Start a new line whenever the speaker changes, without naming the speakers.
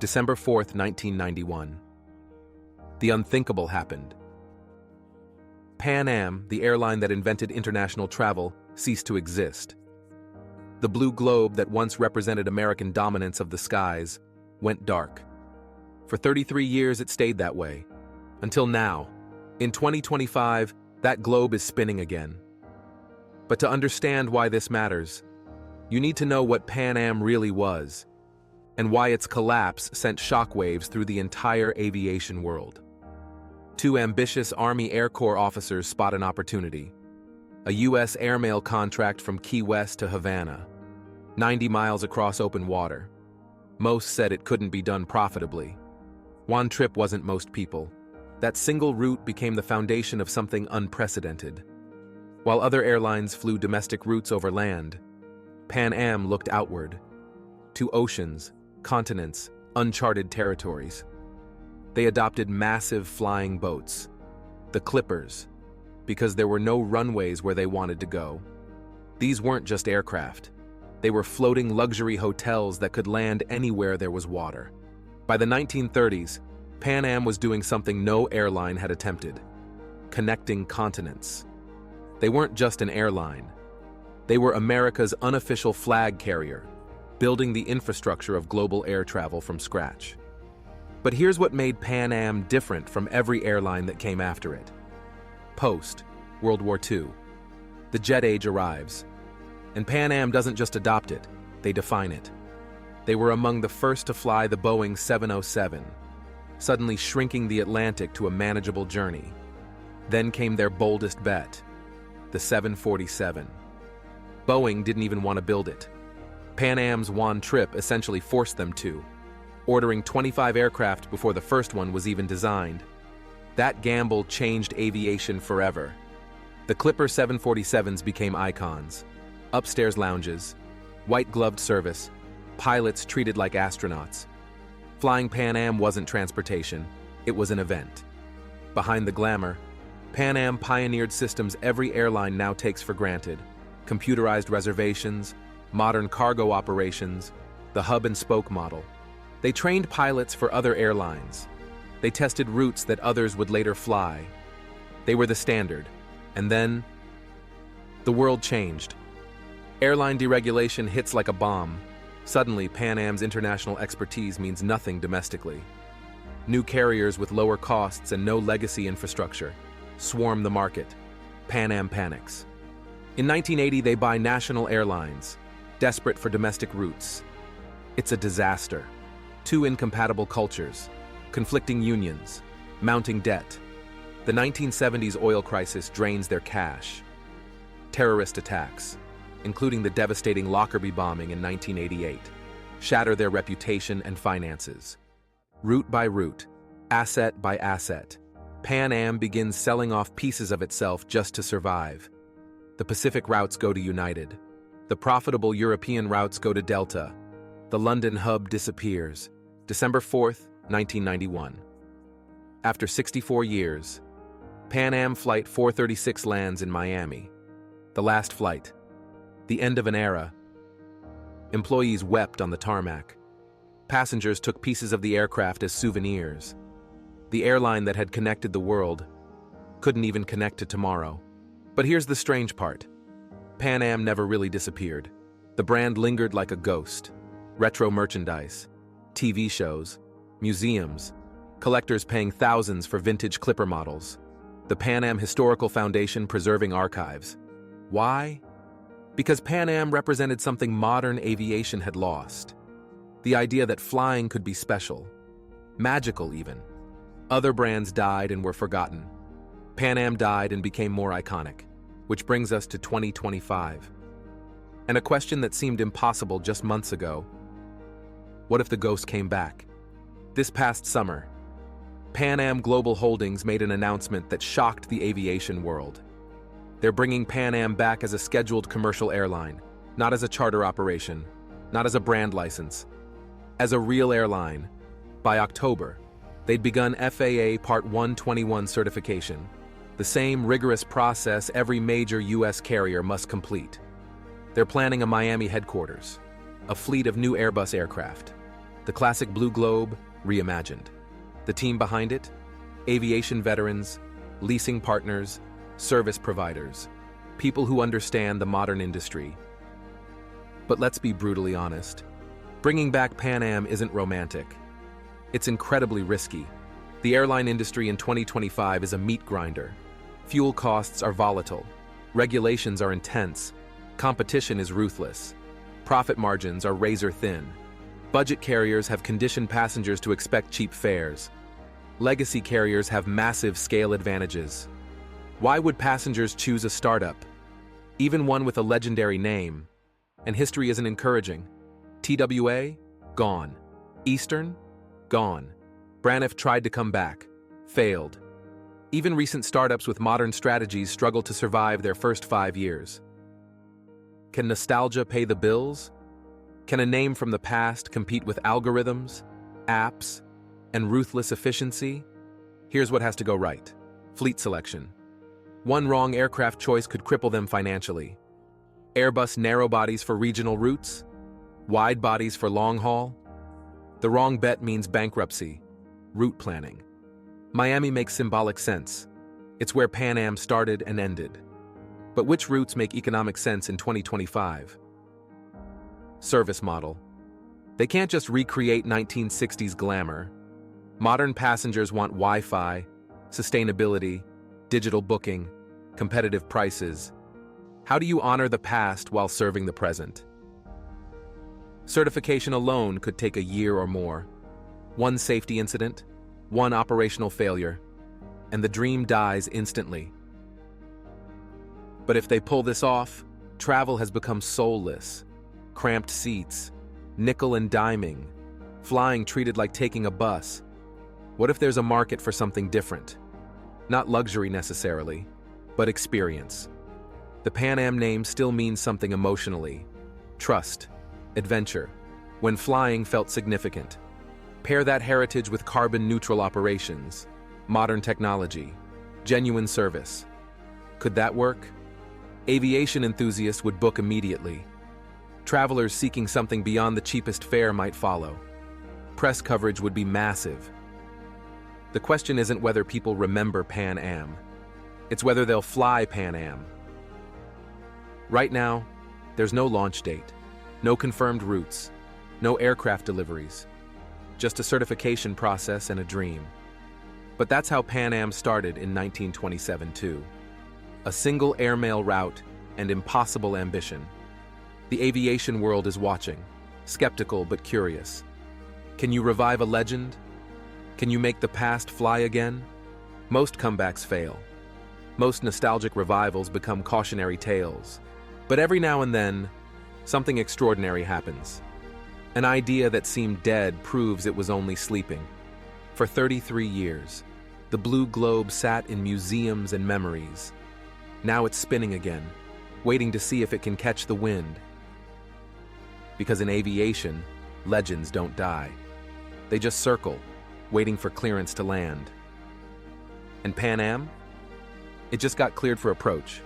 December 4th, 1991. The unthinkable happened. Pan Am, the airline that invented international travel, ceased to exist. The blue globe that once represented American dominance of the skies went dark. For 33 years it stayed that way. Until now. In 2025, that globe is spinning again. But to understand why this matters, you need to know what Pan Am really was, and why its collapse sent shockwaves through the entire aviation world. Two ambitious Army Air Corps officers spot an opportunity. A U.S. airmail contract from Key West to Havana, 90 miles across open water. Most said it couldn't be done profitably. One trip wasn't most people. That single route became the foundation of something unprecedented. While other airlines flew domestic routes over land, Pan Am looked outward, to oceans, continents, uncharted territories. They adopted massive flying boats, the Clippers, because there were no runways where they wanted to go. These weren't just aircraft. They were floating luxury hotels that could land anywhere there was water. By the 1930s, Pan Am was doing something no airline had attempted: connecting continents. They weren't just an airline. They were America's unofficial flag carrier, building the infrastructure of global air travel from scratch. But here's what made Pan Am different from every airline that came after it. Post-World War II, the jet age arrives. And Pan Am doesn't just adopt it, they define it. They were among the first to fly the Boeing 707, suddenly shrinking the Atlantic to a manageable journey. Then came their boldest bet, the 747. Boeing didn't even want to build it. Pan Am's one trip essentially forced them to, ordering 25 aircraft before the first one was even designed. That gamble changed aviation forever. The Clipper 747s became icons. Upstairs lounges, white-gloved service, pilots treated like astronauts. Flying Pan Am wasn't transportation, it was an event. Behind the glamour, Pan Am pioneered systems every airline now takes for granted: computerized reservations, modern cargo operations, the hub-and-spoke model. They trained pilots for other airlines. They tested routes that others would later fly. They were the standard. And then, the world changed. Airline deregulation hits like a bomb. Suddenly, Pan Am's international expertise means nothing domestically. New carriers with lower costs and no legacy infrastructure swarm the market. Pan Am panics. In 1980, they buy National Airlines, desperate for domestic routes. It's a disaster. Two incompatible cultures, conflicting unions, mounting debt. The 1970s oil crisis drains their cash. Terrorist attacks, including the devastating Lockerbie bombing in 1988, shatter their reputation and finances. Route by route, asset by asset, Pan Am begins selling off pieces of itself just to survive. The Pacific routes go to United. The profitable European routes go to Delta. The London hub disappears. December 4th, 1991. After 64 years, Pan Am Flight 436 lands in Miami. The last flight. The end of an era. Employees wept on the tarmac. Passengers took pieces of the aircraft as souvenirs. The airline that had connected the world couldn't even connect to tomorrow. But here's the strange part. Pan Am never really disappeared. The brand lingered like a ghost. Retro merchandise, TV shows, museums, collectors paying thousands for vintage Clipper models. The Pan Am Historical Foundation preserving archives. Why? Because Pan Am represented something modern aviation had lost. The idea that flying could be special, magical even. Other brands died and were forgotten. Pan Am died and became more iconic, which brings us to 2025. And a question that seemed impossible just months ago: what if the ghost came back? This past summer, Pan Am Global Holdings made an announcement that shocked the aviation world. They're bringing Pan Am back as a scheduled commercial airline, not as a charter operation, not as a brand license, as a real airline. By October, they'd begun FAA Part 121 certification, the same rigorous process every major U.S. carrier must complete. They're planning a Miami headquarters, a fleet of new Airbus aircraft, The classic blue globe, reimagined. The team behind it? Aviation veterans, leasing partners, service providers, people who understand the modern industry. But let's be brutally honest. Bringing back Pan Am isn't romantic. It's incredibly risky. The airline industry in 2025 is a meat grinder. Fuel costs are volatile. Regulations are intense. Competition is ruthless. Profit margins are razor thin. Budget carriers have conditioned passengers to expect cheap fares. Legacy carriers have massive scale advantages. Why would passengers choose a startup? Even one with a legendary name. And history isn't encouraging. TWA? Gone. Eastern? Gone. Braniff tried to come back. Failed. Even recent startups with modern strategies struggle to survive their first 5 years. Can nostalgia pay the bills? Can a name from the past compete with algorithms, apps, and ruthless efficiency? Here's what has to go right. Fleet selection. One wrong aircraft choice could cripple them financially. Airbus narrow bodies for regional routes, wide bodies for long haul. The wrong bet means bankruptcy. Route planning. Miami makes symbolic sense. It's where Pan Am started and ended. But which routes make economic sense in 2025? Service model. They can't just recreate 1960s glamour. Modern passengers want Wi-Fi, sustainability, digital booking, competitive prices. How do you honor the past while serving the present? Certification alone could take a year or more. One safety incident, one operational failure, and the dream dies instantly. But if they pull this off, travel has become soulless. Cramped seats, nickel and diming, flying treated like taking a bus. What if there's a market for something different? Not luxury necessarily, but experience. The Pan Am name still means something emotionally. Trust, adventure, when flying felt significant. Pair that heritage with carbon-neutral operations, modern technology, genuine service. Could that work? Aviation enthusiasts would book immediately. Travelers seeking something beyond the cheapest fare might follow. Press coverage would be massive. The question isn't whether people remember Pan Am. It's whether they'll fly Pan Am. Right now, there's no launch date, no confirmed routes, no aircraft deliveries, just a certification process and a dream. But that's how Pan Am started in 1927 too. A single airmail route and impossible ambition. The aviation world is watching, skeptical but curious. Can you revive a legend? Can you make the past fly again? Most comebacks fail. Most nostalgic revivals become cautionary tales. But every now and then, something extraordinary happens. An idea that seemed dead proves it was only sleeping. For 33 years, the blue globe sat in museums and memories. Now it's spinning again, waiting to see if it can catch the wind. Because in aviation, legends don't die. They just circle, waiting for clearance to land. And Pan Am? It just got cleared for approach.